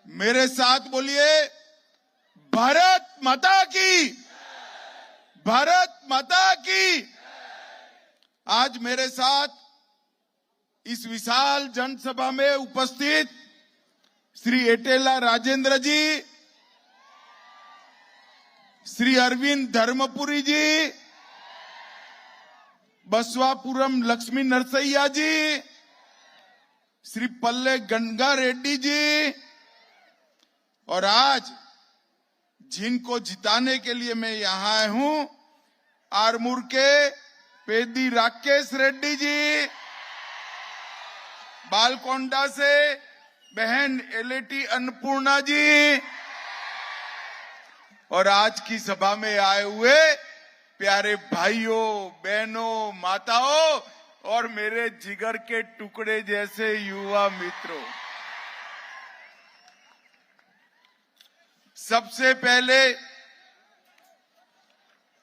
मेरे साथ बोलिए, भारत माता की, भारत माता की। आज मेरे साथ इस विशाल जनसभा में उपस्थित श्री एटेला राजेंद्र जी, श्री अरविंद धर्मपुरी जी, बसवापुरम लक्ष्मी नरसैया जी, श्री पल्ले गंगा रेड्डी जी, और आज जिनको जिताने के लिए मैं यहाँ आया हूं, आरमूर के पेदी राकेश रेड्डी जी, बालकोंडा से बहन एलेटी अन्नपूर्णा जी, और आज की सभा में आए हुए प्यारे भाइयों, बहनों, माताओं और मेरे जिगर के टुकड़े जैसे युवा मित्रों, सबसे पहले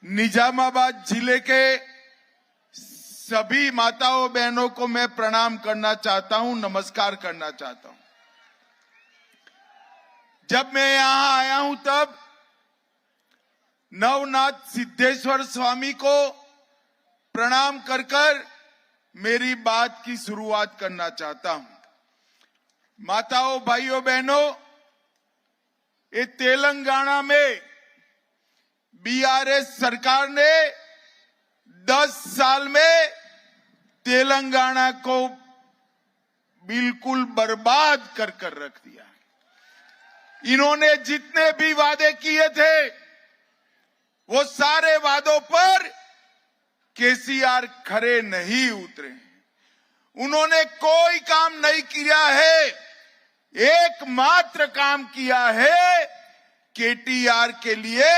निजामाबाद जिले के सभी माताओं बहनों को मैं प्रणाम करना चाहता हूं, नमस्कार करना चाहता हूं। जब मैं यहां आया हूं तब नवनाथ सिद्धेश्वर स्वामी को प्रणाम कर कर मेरी बात की शुरुआत करना चाहता हूं। माताओं, भाइयों, बहनों, ये तेलंगाना में बीआरएस सरकार ने 10 साल में तेलंगाना को बिल्कुल बर्बाद कर कर रख दिया। इन्होंने जितने भी वादे किए थे वो सारे वादों पर केसीआर खरे नहीं उतरे। उन्होंने कोई काम नहीं किया है, एकमात्र काम किया है केटीआर के लिए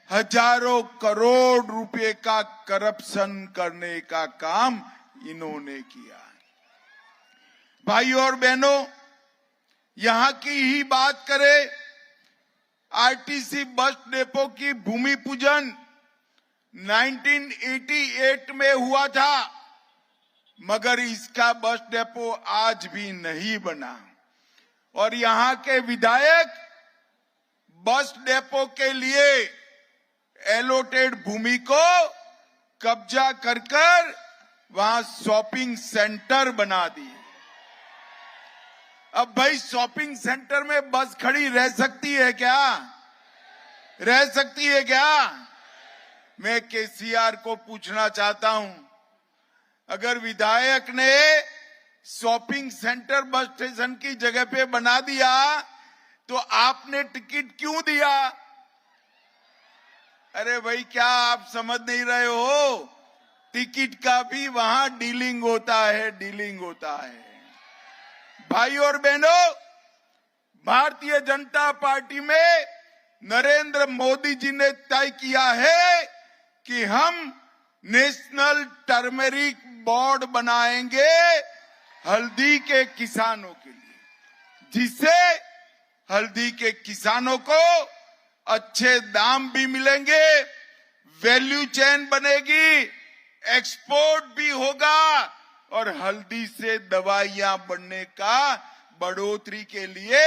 हजारों करोड़ रुपए का करप्शन करने का काम इन्होंने किया। भाइयों और बहनों, यहां की ही बात करें, आरटीसी बस डेपो की भूमि पूजन 1988 में हुआ था, मगर इसका बस डेपो आज भी नहीं बना। और यहां के विधायक बस डेपो के लिए एलोटेड भूमि को कब्जा कर कर वहां शॉपिंग सेंटर बना दिए। अब भाई, शॉपिंग सेंटर में बस खड़ी रह सकती है क्या? रह सकती है क्या? मैं केसीआर को पूछना चाहता हूं, अगर विधायक ने शॉपिंग सेंटर बस स्टेशन की जगह पे बना दिया तो आपने टिकट क्यों दिया? अरे भाई, क्या आप समझ नहीं रहे हो? टिकट का भी वहां डीलिंग होता है, डीलिंग होता है। भाई और बहनों, भारतीय जनता पार्टी में नरेंद्र मोदी जी ने तय किया है कि हम नेशनल टर्मेरिक बोर्ड बनाएंगे हल्दी के किसानों के लिए, जिससे हल्दी के किसानों को अच्छे दाम भी मिलेंगे, वैल्यू चेन बनेगी, एक्सपोर्ट भी होगा और हल्दी से दवाइयां बनने का बढ़ोतरी के लिए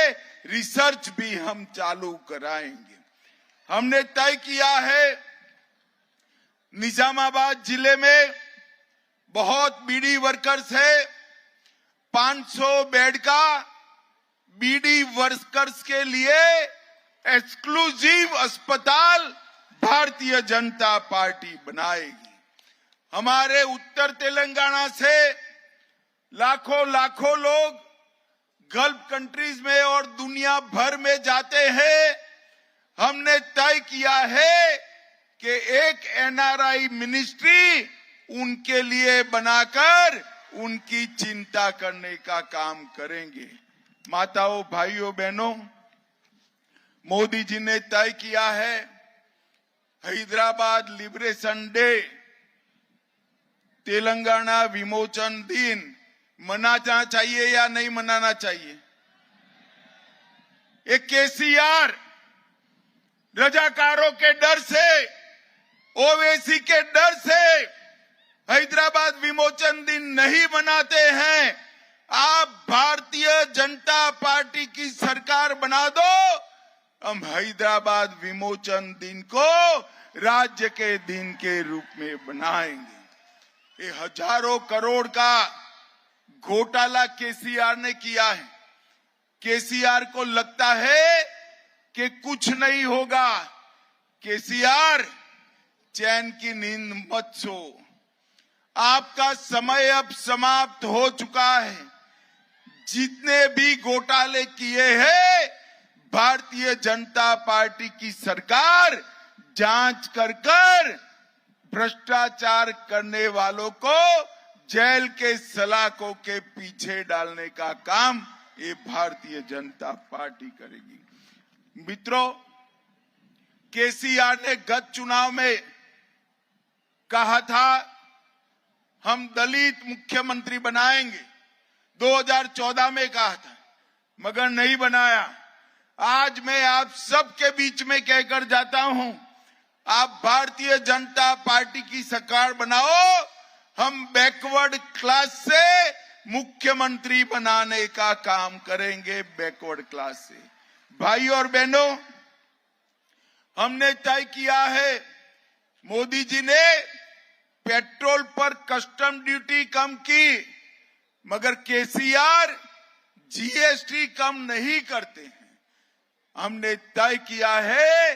रिसर्च भी हम चालू कराएंगे। हमने तय किया है, निजामाबाद जिले में बहुत बीडी वर्कर्स है, 500 बेड का बीडी वर्कर्स के लिए एक्सक्लूसिव अस्पताल भारतीय जनता पार्टी बनाएगी। हमारे उत्तर तेलंगाना से लाखों लाखों लोग गल्फ कंट्रीज में और दुनिया भर में जाते हैं। हमने तय किया है कि एक एनआरआई मिनिस्ट्री उनके लिए बनाकर उनकी चिंता करने का काम करेंगे। माताओं, भाइयों, बहनों, मोदी जी ने तय किया है हैदराबाद लिबरेशन डे, तेलंगाना विमोचन दिन मनाना चाहिए या नहीं मनाना चाहिए? एक केसीआर रजाकारों के डर से, ओवैसी के डर से हैदराबाद विमोचन दिन नहीं मनाते हैं। आप भारतीय जनता पार्टी की सरकार बना दो, हम हैदराबाद विमोचन दिन को राज्य के दिन के रूप में बनाएंगे। ये हजारों करोड़ का घोटाला केसीआर ने किया है। केसीआर को लगता है कि कुछ नहीं होगा। केसीआर, चैन की नींद मत सो, आपका समय अब समाप्त हो चुका है। जितने भी घोटाले किए हैं, भारतीय जनता पार्टी की सरकार जांच कर भ्रष्टाचार करने वालों को जेल के सलाखों के पीछे डालने का काम ये भारतीय जनता पार्टी करेगी। मित्रों, केसीआर ने गत चुनाव में कहा था हम दलित मुख्यमंत्री बनाएंगे। 2014 में कहा था, मगर नहीं बनाया। आज मैं आप सबके बीच में कहकर जाता हूं, आप भारतीय जनता पार्टी की सरकार बनाओ, हम बैकवर्ड क्लास से मुख्यमंत्री बनाने का काम करेंगे। बैकवर्ड क्लास से भाई और बहनों, हमने तय किया है, मोदी जी ने पेट्रोल पर कस्टम ड्यूटी कम की, मगर केसीआर जीएसटी कम नहीं करते हैं। हमने तय किया है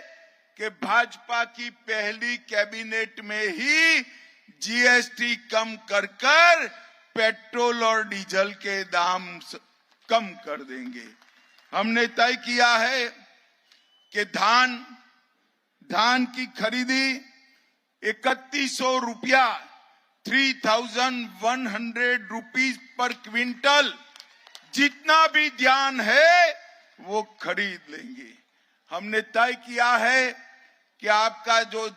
कि भाजपा की पहली कैबिनेट में ही जीएसटी कम कर पेट्रोल और डीजल के दाम कम कर देंगे। हमने तय किया है कि धान की खरीदी 3100 रुपया 3100 रुपीज पर क्विंटल, जितना भी धान है वो खरीद लेंगे। हमने तय किया है कि आपका जो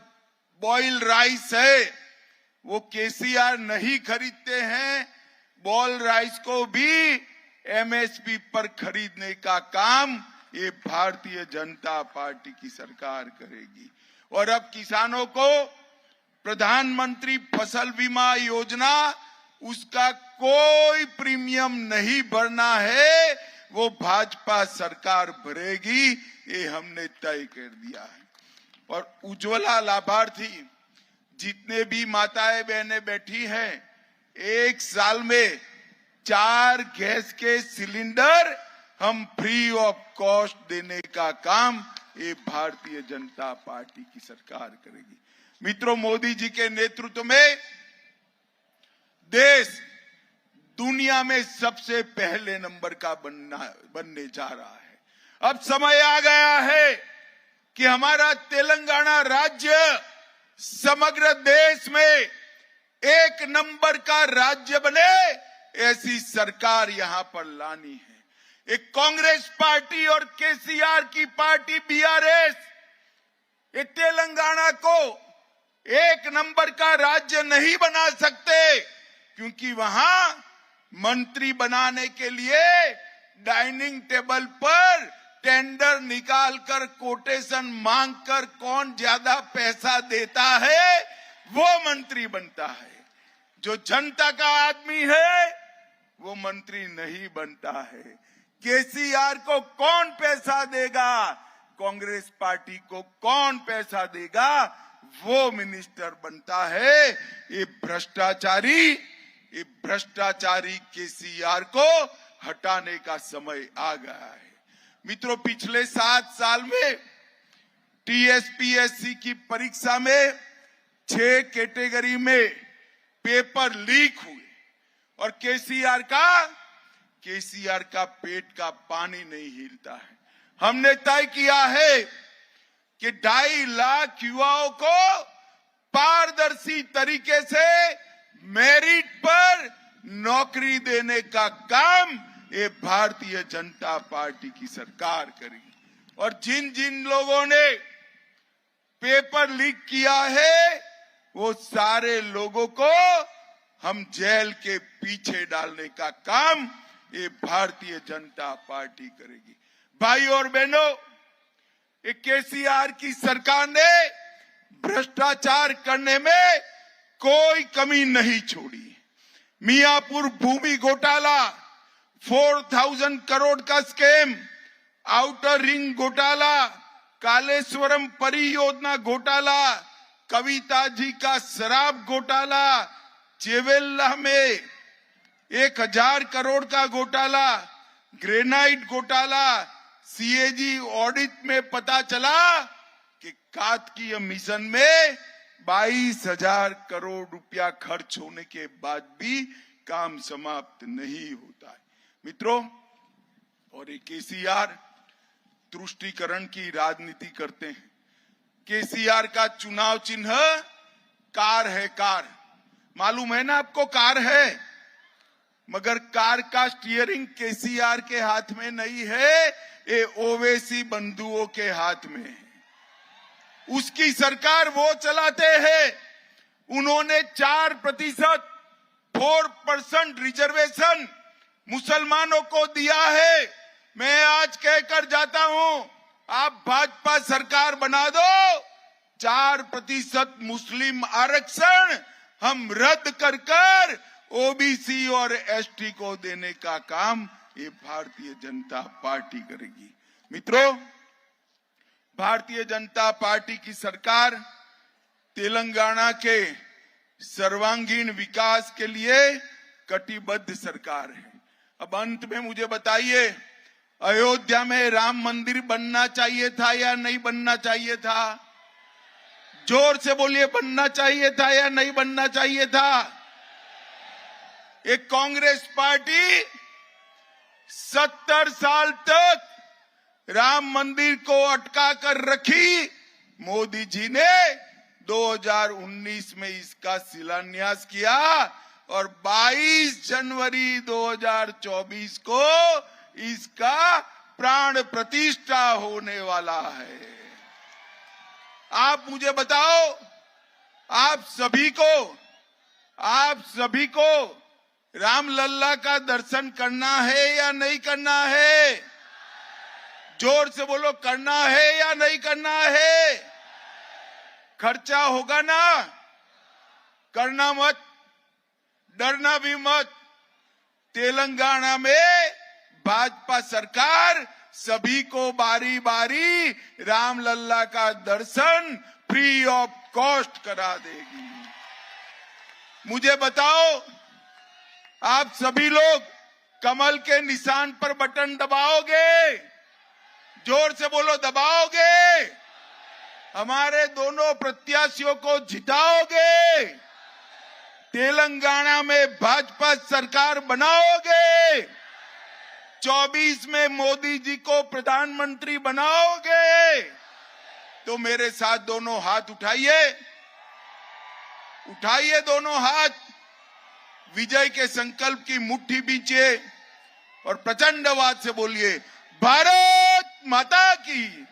बॉयल राइस है वो केसीआर नहीं खरीदते हैं, बॉयल राइस को भी एमएसपी पर खरीदने का काम ये भारतीय जनता पार्टी की सरकार करेगी। और अब किसानों को प्रधानमंत्री फसल बीमा योजना, उसका कोई प्रीमियम नहीं भरना है, वो भाजपा सरकार भरेगी, ये हमने तय कर दिया है। और उज्ज्वला लाभार्थी जितने भी माताएं बहनें बैठी हैं, 1 साल में 4 गैस के सिलेंडर हम फ्री ऑफ कॉस्ट देने का काम ये भारतीय जनता पार्टी की सरकार करेगी। मित्रों, मोदी जी के नेतृत्व में देश दुनिया में सबसे पहले नंबर का बनने जा रहा है। अब समय आ गया है कि हमारा तेलंगाना राज्य समग्र देश में 1 नंबर का राज्य बने, ऐसी सरकार यहां पर लानी है। एक कांग्रेस पार्टी और केसीआर की पार्टी बीआरएस ये तेलंगाना को 1 नंबर का राज्य नहीं बना सकते, क्योंकि वहां मंत्री बनाने के लिए डाइनिंग टेबल पर टेंडर निकालकर कोटेशन मांगकर कौन ज्यादा पैसा देता है वो मंत्री बनता है। जो जनता का आदमी है वो मंत्री नहीं बनता है। केसीआर को कौन पैसा देगा, कांग्रेस पार्टी को कौन पैसा देगा, वो मिनिस्टर बनता है। ये भ्रष्टाचारी केसीआर को हटाने का समय आ गया है। मित्रों, पिछले 7 साल में टीएसपीएससी की परीक्षा में 6 कैटेगरी में पेपर लीक हुए और केसीआर का पेट का पानी नहीं हिलता है। हमने तय किया है कि 2.5 लाख युवाओं को पारदर्शी तरीके से मेरिट पर नौकरी देने का काम ये भारतीय जनता पार्टी की सरकार करेगी। और जिन जिन लोगों ने पेपर लीक किया है वो सारे लोगों को हम जेल के पीछे डालने का काम ये भारतीय जनता पार्टी करेगी। भाई और बहनों, ये केसीआर की सरकार ने भ्रष्टाचार करने में कोई कमी नहीं छोड़ी। मियापुर भूमि घोटाला 4,000 करोड़ का स्कैम, आउटर रिंग घोटाला, कालेश्वरम परियोजना घोटाला, कविता जी का शराब घोटाला, चेवेल्ला में 1,000 करोड़ का घोटाला, ग्रेनाइट घोटाला, सीएजी ऑडिट में पता चला कि कार्तिकीय मिशन में 22,000 करोड़ रुपया खर्च होने के बाद भी काम समाप्त नहीं होता है। मित्रों, और एक केसीआर तुष्टीकरण की राजनीति करते हैं। केसीआर का चुनाव चिन्ह कार है। कार मालूम है ना आपको, कार है, मगर कार का स्टीयरिंग केसीआर के हाथ में नहीं है, ये ओवैसी बंधुओं के हाथ में है। उसकी सरकार वो चलाते हैं। उन्होंने 4% रिजर्वेशन मुसलमानों को दिया है। मैं आज कहकर जाता हूं, आप भाजपा सरकार बना दो, 4% मुस्लिम आरक्षण हम रद्द कर ओबीसी और एसटी को देने का काम ये भारतीय जनता पार्टी करेगी। मित्रों, भारतीय जनता पार्टी की सरकार तेलंगाना के सर्वांगीण विकास के लिए कटिबद्ध सरकार है। अब अंत में मुझे बताइए, अयोध्या में राम मंदिर बनना चाहिए था या नहीं बनना चाहिए था? जोर से बोलिए, बनना चाहिए था या नहीं बनना चाहिए था? एक कांग्रेस पार्टी 70 साल तक राम मंदिर को अटका कर रखी। मोदी जी ने 2019 में इसका शिलान्यास किया और 22 जनवरी 2024 को इसका प्राण प्रतिष्ठा होने वाला है। आप मुझे बताओ, आप सभी को रामलल्ला का दर्शन करना है या नहीं करना है? जोर से बोलो, करना है या नहीं करना है? खर्चा होगा ना? करना मत, डरना भी मत। तेलंगाना में भाजपा सरकार सभी को बारी बारी रामलल्ला का दर्शन फ्री ऑफ कॉस्ट करा देगी। मुझे बताओ, आप सभी लोग कमल के निशान पर बटन दबाओगे? जोर से बोलो, दबाओगे? हमारे दोनों प्रत्याशियों को जिताओगे? तेलंगाना में भाजपा सरकार बनाओगे? 24 में मोदी जी को प्रधानमंत्री बनाओगे? तो मेरे साथ दोनों हाथ उठाइए, उठाइए दोनों हाथ, विजय के संकल्प की मुट्ठी बींचिए और प्रचंड आवाज से बोलिए, भारत माता की।